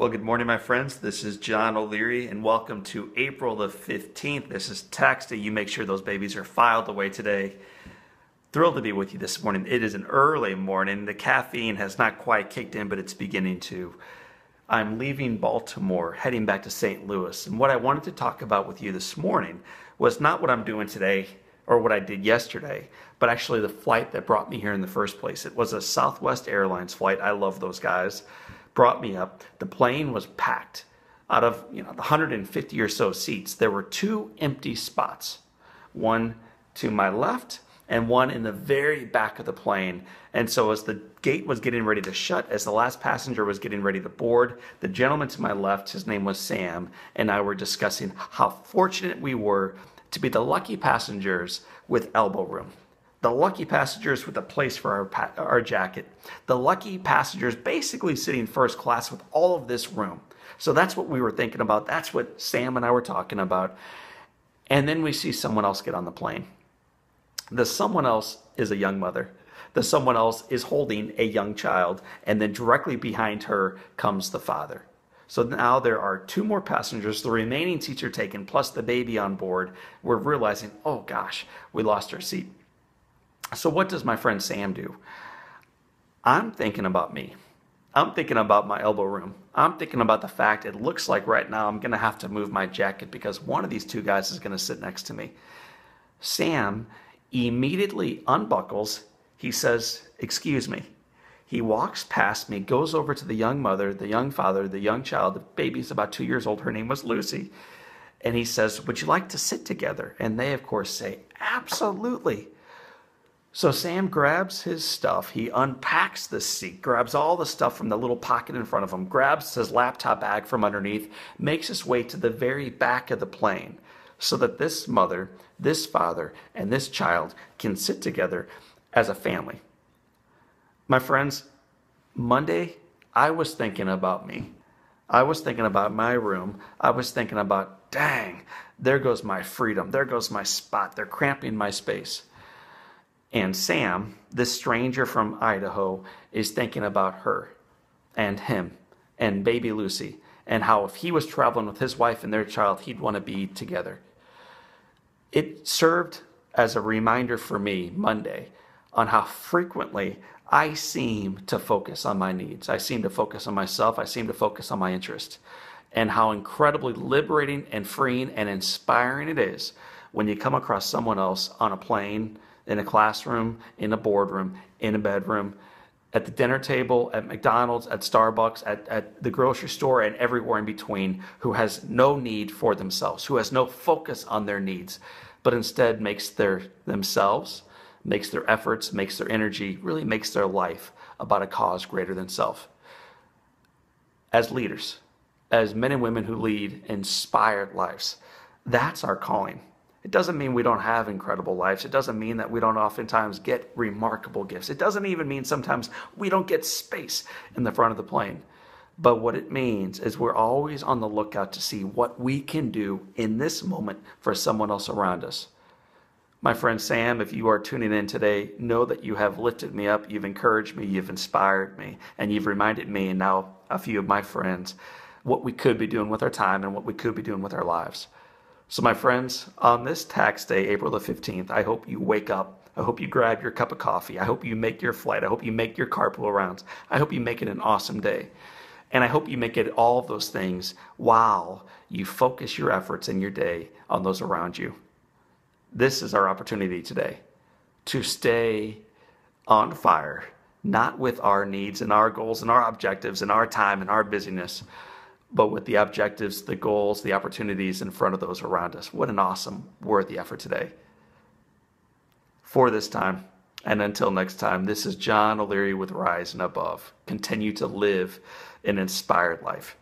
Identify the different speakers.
Speaker 1: Well, good morning, my friends. This is John O'Leary, and welcome to April the 15th. This is tax day. You make sure those babies are filed away today. Thrilled to be with you this morning. It is an early morning. The caffeine has not quite kicked in, but it's beginning to. I'm leaving Baltimore, heading back to St. Louis. And what I wanted to talk about with you this morning was not what I'm doing today or what I did yesterday, but actually the flight that brought me here in the first place. It was a Southwest Airlines flight. I love those guys. Brought me up. The plane was packed. Out of the 150 or so seats, there were two empty spots. One to my left and one in the very back of the plane. And so as the gate was getting ready to shut, as the last passenger was getting ready to board, the gentleman to my left, his name was Sam, and I were discussing how fortunate we were to be the lucky passengers with elbow room. The lucky passengers with a place for our jacket. The lucky passengers basically sitting first class with all of this room. So that's what we were thinking about. That's what Sam and I were talking about. And then we see someone else get on the plane. The someone else is a young mother. The someone else is holding a young child. And then directly behind her comes the father. So now there are two more passengers. The remaining seats are taken, plus the baby on board. We're realizing, oh gosh, we lost our seat. So what does my friend Sam do? I'm thinking about me. I'm thinking about my elbow room. I'm thinking about the fact it looks like right now I'm going to have to move my jacket because one of these two guys is going to sit next to me. Sam immediately unbuckles. He says, "Excuse me." He walks past me, goes over to the young mother, the young father, the young child. The baby's about 2 years old. Her name was Lucy. And he says, "Would you like to sit together?" And they, of course, say, "Absolutely." So Sam grabs his stuff, he unpacks the seat, grabs all the stuff from the little pocket in front of him, grabs his laptop bag from underneath, makes his way to the very back of the plane so that this mother, this father, and this child can sit together as a family. My friends, Monday, I was thinking about me. I was thinking about my room. I was thinking about, dang, there goes my freedom. There goes my spot. They're cramping my space. And Sam, this stranger from Idaho, is thinking about her and him and baby Lucy and how if he was traveling with his wife and their child, he'd want to be together. It served as a reminder for me Monday on how frequently I seem to focus on my needs. I seem to focus on myself. I seem to focus on my interests. And how incredibly liberating and freeing and inspiring it is when you come across someone else on a plane, in a classroom, in a boardroom, in a bedroom, at the dinner table, at McDonald's, at Starbucks, at the grocery store, and everywhere in between, who has no need for themselves, who has no focus on their needs, but instead makes themselves, makes their efforts, makes their energy, really makes their life about a cause greater than self. As leaders, as men and women who lead inspired lives, that's our calling. It doesn't mean we don't have incredible lives. It doesn't mean that we don't oftentimes get remarkable gifts. It doesn't even mean sometimes we don't get space in the front of the plane. But what it means is we're always on the lookout to see what we can do in this moment for someone else around us. My friend Sam, if you are tuning in today, know that you have lifted me up, you've encouraged me, you've inspired me, and you've reminded me and now a few of my friends what we could be doing with our time and what we could be doing with our lives. So my friends, on this tax day, April the 15th, I hope you wake up. I hope you grab your cup of coffee. I hope you make your flight. I hope you make your carpool rounds. I hope you make it an awesome day. And I hope you make it all of those things while you focus your efforts in your day on those around you. This is our opportunity today to stay on fire, not with our needs and our goals and our objectives and our time and our busyness, but with the objectives, the goals, the opportunities in front of those around us. What an awesome, worthy effort today. For this time, and until next time, this is John O'Leary with Rise and Above. Continue to live an inspired life.